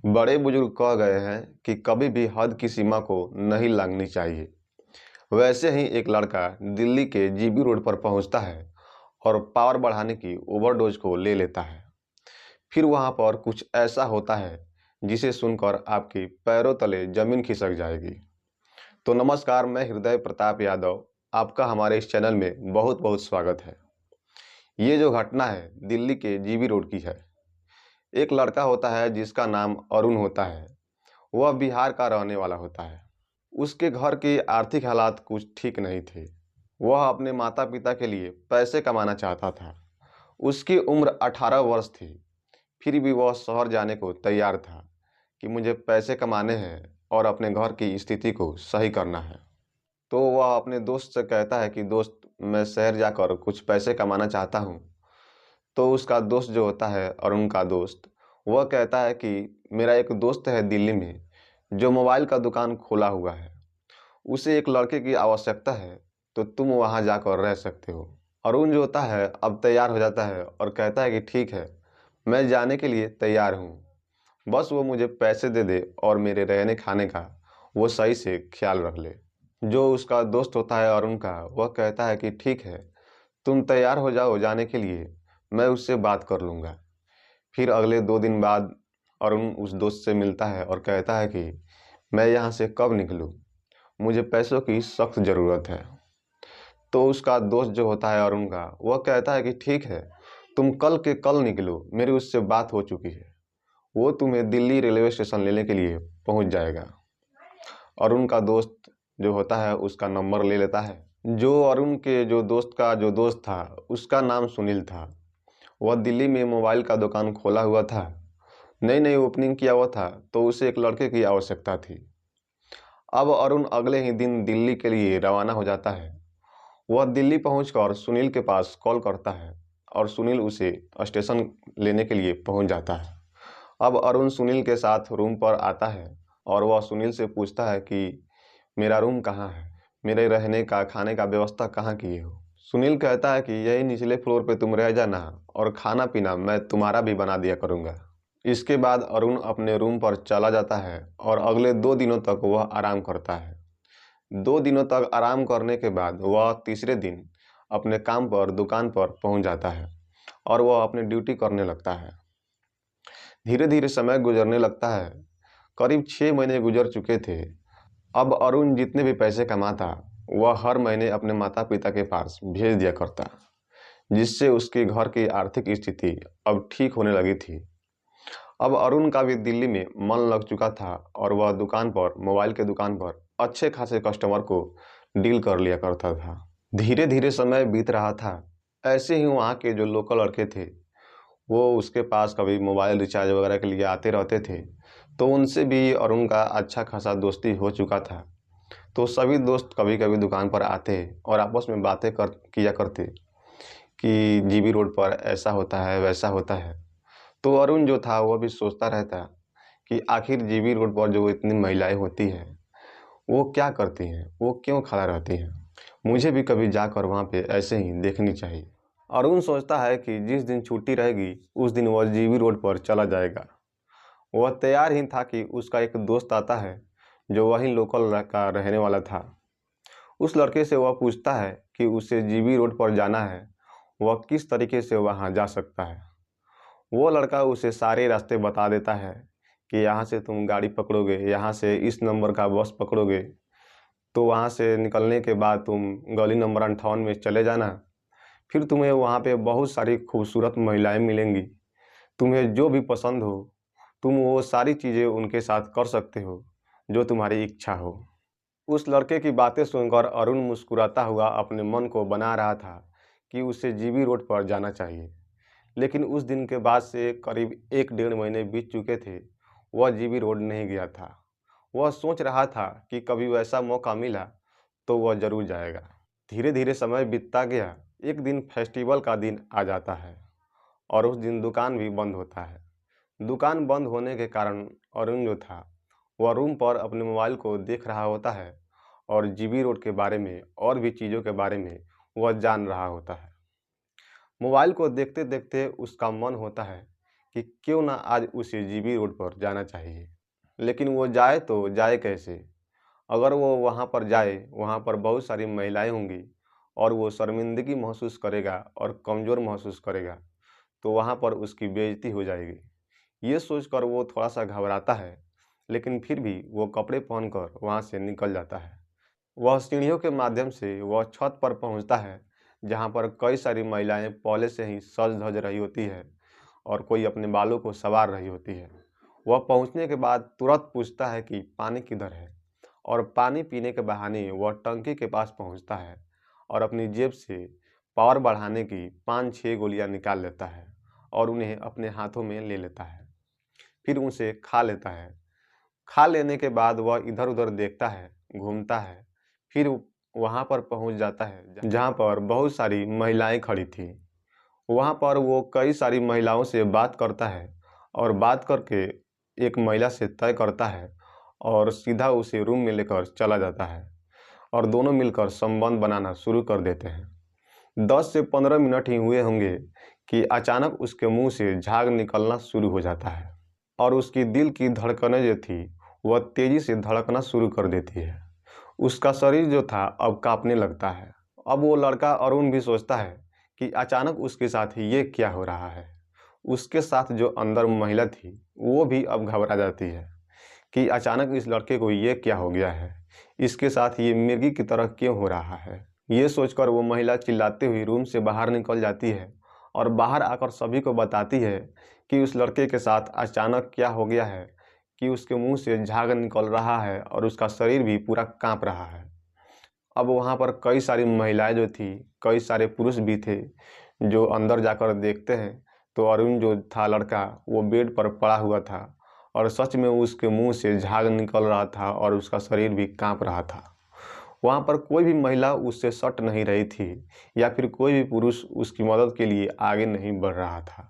बड़े बुजुर्ग कह गए हैं कि कभी भी हद की सीमा को नहीं लांघनी चाहिए। वैसे ही एक लड़का दिल्ली के जीबी रोड पर पहुंचता है और पावर बढ़ाने की ओवरडोज को ले लेता है। फिर वहां पर कुछ ऐसा होता है जिसे सुनकर आपके पैरों तले जमीन खिसक जाएगी। तो नमस्कार, मैं हृदय प्रताप यादव, आपका हमारे इस चैनल में बहुत बहुत स्वागत है। ये जो घटना है दिल्ली के जीबी रोड की है। एक लड़का होता है जिसका नाम अरुण होता है। वह बिहार का रहने वाला होता है। उसके घर की आर्थिक हालात कुछ ठीक नहीं थे। वह अपने माता पिता के लिए पैसे कमाना चाहता था। उसकी उम्र 18 वर्ष थी। फिर भी वह शहर जाने को तैयार था कि मुझे पैसे कमाने हैं और अपने घर की स्थिति को सही करना है। तो वह अपने दोस्त से कहता है कि दोस्त, मैं शहर जाकर कुछ पैसे कमाना चाहता हूँ। तो उसका दोस्त जो होता है, अरुण का दोस्त, वह कहता है कि मेरा एक दोस्त है दिल्ली में जो मोबाइल का दुकान खोला हुआ है। उसे एक लड़के की आवश्यकता है, तो तुम वहां जाकर रह सकते हो। अरुण जो होता है अब तैयार हो जाता है और कहता है कि ठीक है, मैं जाने के लिए तैयार हूँ। बस वो मुझे पैसे दे दे और मेरे रहने खाने का वो सही से ख्याल रख ले। जो उसका दोस्त होता है अरुण का, वह कहता है कि ठीक है, तुम तैयार हो जाओ जाने के लिए, मैं उससे बात कर लूँगा। फिर अगले 2 दिन बाद अरुण उस दोस्त से मिलता है और कहता है कि मैं यहाँ से कब निकलूँ, मुझे पैसों की सख्त ज़रूरत है। तो उसका दोस्त जो होता है अरुण का, वह कहता है कि ठीक है, तुम कल के कल निकलो, मेरी उससे बात हो चुकी है। वो तुम्हें दिल्ली रेलवे स्टेशन लेने के लिए पहुँच जाएगा। अरुण का दोस्त जो होता है उसका नंबर ले लेता है। जो अरुण के जो दोस्त का जो दोस्त था, उसका नाम सुनील था। वह दिल्ली में मोबाइल का दुकान खोला हुआ था। नई नई ओपनिंग किया हुआ था, तो उसे एक लड़के की आवश्यकता थी। अब अरुण अगले ही दिन दिल्ली के लिए रवाना हो जाता है। वह दिल्ली पहुंचकर सुनील के पास कॉल करता है और सुनील उसे स्टेशन लेने के लिए पहुंच जाता है। अब अरुण सुनील के साथ रूम पर आता है और वह सुनील से पूछता है कि मेरा रूम कहाँ है, मेरे रहने का खाने का व्यवस्था कहाँ किए हो। सुनील कहता है कि यही निचले फ्लोर पे तुम रह जाना और खाना पीना मैं तुम्हारा भी बना दिया करूँगा। इसके बाद अरुण अपने रूम पर चला जाता है और अगले 2 दिनों तक वह आराम करता है। 2 दिनों तक आराम करने के बाद वह तीसरे दिन अपने काम पर दुकान पर पहुंच जाता है और वह अपनी ड्यूटी करने लगता है। धीरे धीरे समय गुजरने लगता है। करीब 6 महीने गुजर चुके थे। अब अरुण जितने भी पैसे कमाता, वह हर महीने अपने माता पिता के पास भेज दिया करता, जिससे उसके घर की आर्थिक स्थिति अब ठीक होने लगी थी। अब अरुण का भी दिल्ली में मन लग चुका था और वह दुकान पर, मोबाइल के दुकान पर अच्छे खासे कस्टमर को डील कर लिया करता था। धीरे धीरे समय बीत रहा था। ऐसे ही वहाँ के जो लोकल लड़के थे, वो उसके पास कभी मोबाइल रिचार्ज वगैरह के लिए आते रहते थे। तो उनसे भी अरुण का अच्छा खासा दोस्ती हो चुका था। तो सभी दोस्त कभी कभी दुकान पर आते और आपस में बातें कर किया करते कि जीबी रोड पर ऐसा होता है, वैसा होता है। तो अरुण जो था वह भी सोचता रहता कि आखिर जीबी रोड पर जो इतनी महिलाएं होती हैं, वो क्या करती हैं, वो क्यों खड़ा रहती हैं। मुझे भी कभी जाकर वहाँ पे ऐसे ही देखनी चाहिए। अरुण सोचता है कि जिस दिन छुट्टी रहेगी उस दिन वह जीबी रोड पर चला जाएगा। वह तैयार ही था कि उसका एक दोस्त आता है जो वहीं लोकल का रहने वाला था। उस लड़के से वह पूछता है कि उसे जीबी रोड पर जाना है, वह किस तरीके से वहाँ जा सकता है। वो लड़का उसे सारे रास्ते बता देता है कि यहाँ से तुम गाड़ी पकड़ोगे, यहाँ से इस नंबर का बस पकड़ोगे, तो वहाँ से निकलने के बाद तुम गली नंबर 58 में चले जाना। फिर तुम्हें वहाँ पे बहुत सारी खूबसूरत महिलाएं मिलेंगी। तुम्हें जो भी पसंद हो, तुम वो सारी चीज़ें उनके साथ कर सकते हो जो तुम्हारी इच्छा हो। उस लड़के की बातें सुनकर अरुण मुस्कुराता हुआ अपने मन को बना रहा था कि उसे जीबी रोड पर जाना चाहिए। लेकिन उस दिन के बाद से करीब 1 डेढ़ महीने बीत चुके थे। वह जीबी रोड नहीं गया था। वह सोच रहा था कि कभी वैसा मौका मिला तो वह जरूर जाएगा। धीरे धीरे समय बीतता गया। एक दिन फेस्टिवल का दिन आ जाता है और उस दिन दुकान भी बंद होता है। दुकान बंद होने के कारण अरुण जो था वह रूम पर अपने मोबाइल को देख रहा होता है और जीबी रोड के बारे में और भी चीज़ों के बारे में वह जान रहा होता है। मोबाइल को देखते देखते उसका मन होता है कि क्यों ना आज उसे जीबी रोड पर जाना चाहिए। लेकिन वो जाए तो जाए कैसे? अगर वो वहाँ पर जाए, वहाँ पर बहुत सारी महिलाएं होंगी और वो शर्मिंदगी महसूस करेगा और कमज़ोर महसूस करेगा, तो वहाँ पर उसकी बेइज्जती हो जाएगी। ये सोचकर वो थोड़ा-सा घबराता है, लेकिन फिर भी वो कपड़े पहनकर वहाँ से निकल जाता है। वह सीढ़ियों के माध्यम से वह छत पर पहुँचता है, जहाँ पर कई सारी महिलाएं पहले से ही सज-धज रही होती है और कोई अपने बालों को सँवार रही होती है। वह पहुँचने के बाद तुरंत पूछता है कि पानी किधर है? और पानी पीने के बहाने वह टंकी के पास पहुँचता है और अपनी जेब से पावर बढ़ाने की 5-6 गोलियाँ निकाल लेता है और उन्हें अपने हाथों में ले लेता है। फिर उसे खा लेता है। खा लेने के बाद वह इधर-उधर देखता है, घूमता है, फिर वहाँ पर पहुँच जाता है जहाँ पर बहुत सारी महिलाएं खड़ी थीं। वहाँ पर वो कई सारी महिलाओं से बात करता है और बात करके एक महिला से तय करता है और सीधा उसे रूम में लेकर चला जाता है और दोनों मिलकर संबंध बनाना शुरू कर देते हैं। 10 से 15 मिनट ही हुए होंगे कि अचानक उसके मुंह से झाग निकलना शुरू हो जाता है और उसकी दिल की धड़कनें जो थी वह तेजी से धड़कना शुरू कर देती है। उसका शरीर जो था अब कांपने लगता है। अब वो लड़का अरुण भी सोचता है कि अचानक उसके साथ ये क्या हो रहा है। उसके साथ जो अंदर महिला थी वो भी अब घबरा जाती है कि अचानक इस लड़के को ये क्या हो गया है, इसके साथ ये मिर्गी की तरह क्यों हो रहा है। ये सोचकर वो महिला चिल्लाते हुए रूम से बाहर निकल जाती है और बाहर आकर सभी को बताती है कि उस लड़के के साथ अचानक क्या हो गया है कि उसके मुंह से झाग निकल रहा है और उसका शरीर भी पूरा कांप रहा है। अब वहाँ पर कई सारी महिलाएं जो थी, कई सारे पुरुष भी थे जो अंदर जाकर देखते हैं तो अरुण जो था लड़का वो बेड पर पड़ा हुआ था और सच में उसके मुंह से झाग निकल रहा था और उसका शरीर भी कांप रहा था। वहाँ पर कोई भी महिला उससे सट नहीं रही थी या फिर कोई भी पुरुष उसकी मदद के लिए आगे नहीं बढ़ रहा था।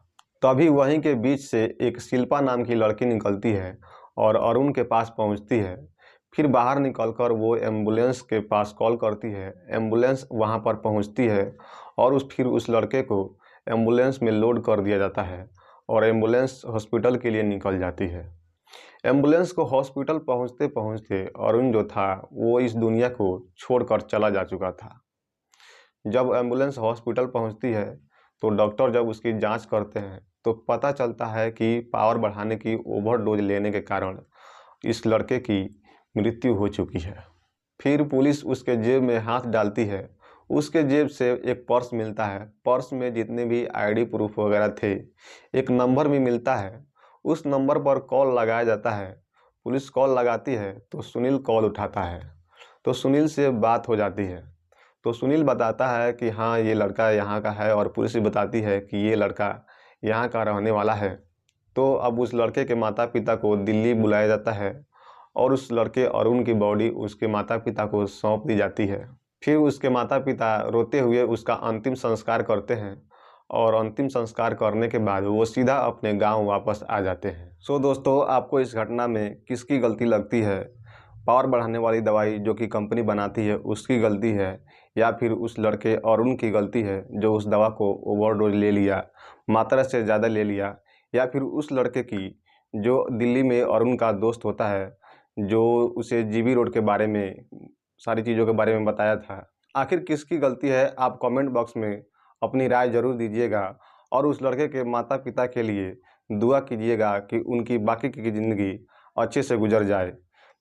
तभी वहीं के बीच से एक शिल्पा नाम की लड़की निकलती है और अरुण के पास पहुंचती है। फिर बाहर निकलकर वो एम्बुलेंस के पास कॉल करती है। एम्बुलेंस वहां पर पहुंचती है और फिर उस लड़के को एम्बुलेंस में लोड कर दिया जाता है और एम्बुलेंस हॉस्पिटल के लिए निकल जाती है। एम्बुलेंस को हॉस्पिटल पहुंचते पहुंचते अरुण जो था वो इस दुनिया को छोड़कर चला जा चुका था। जब एम्बुलेंस हॉस्पिटल पहुंचती है तो डॉक्टर जब उसकी जांच करते हैं तो पता चलता है कि पावर बढ़ाने की ओवरडोज लेने के कारण इस लड़के की मृत्यु हो चुकी है। फिर पुलिस उसके जेब में हाथ डालती है। उसके जेब से एक पर्स मिलता है। पर्स में जितने भी आईडी प्रूफ वगैरह थे, एक नंबर भी मिलता है। उस नंबर पर कॉल लगाया जाता है। पुलिस कॉल लगाती है तो सुनील कॉल उठाता है। तो सुनील से बात हो जाती है। तो सुनील बताता है कि हाँ ये लड़का यहाँ का है और पुलिस भी बताती है कि ये लड़का यहाँ का रहने वाला है। तो अब उस लड़के के माता पिता को दिल्ली बुलाया जाता है और उस लड़के अरुण की बॉडी उसके माता पिता को सौंप दी जाती है। फिर उसके माता पिता रोते हुए उसका अंतिम संस्कार करते हैं और अंतिम संस्कार करने के बाद वो सीधा अपने गांव वापस आ जाते हैं। सो दोस्तों, आपको इस घटना में किसकी गलती लगती है? पावर बढ़ाने वाली दवाई जो कि कंपनी बनाती है उसकी गलती है या फिर उस लड़के अरुण की गलती है जो उस दवा को ओवरडोज ले लिया, मात्रा से ज़्यादा ले लिया, या फिर उस लड़के की जो दिल्ली में अरुण का दोस्त होता है जो उसे जीबी रोड के बारे में सारी चीज़ों के बारे में बताया था? आखिर किसकी गलती है? आप कमेंट बॉक्स में अपनी राय ज़रूर दीजिएगा और उस लड़के के माता पिता के लिए दुआ कीजिएगा कि उनकी बाकी की ज़िंदगी अच्छे से गुजर जाए।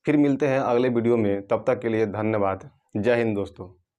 फिर मिलते हैं अगले वीडियो में, तब तक के लिए धन्यवाद। जय हिंद दोस्तों।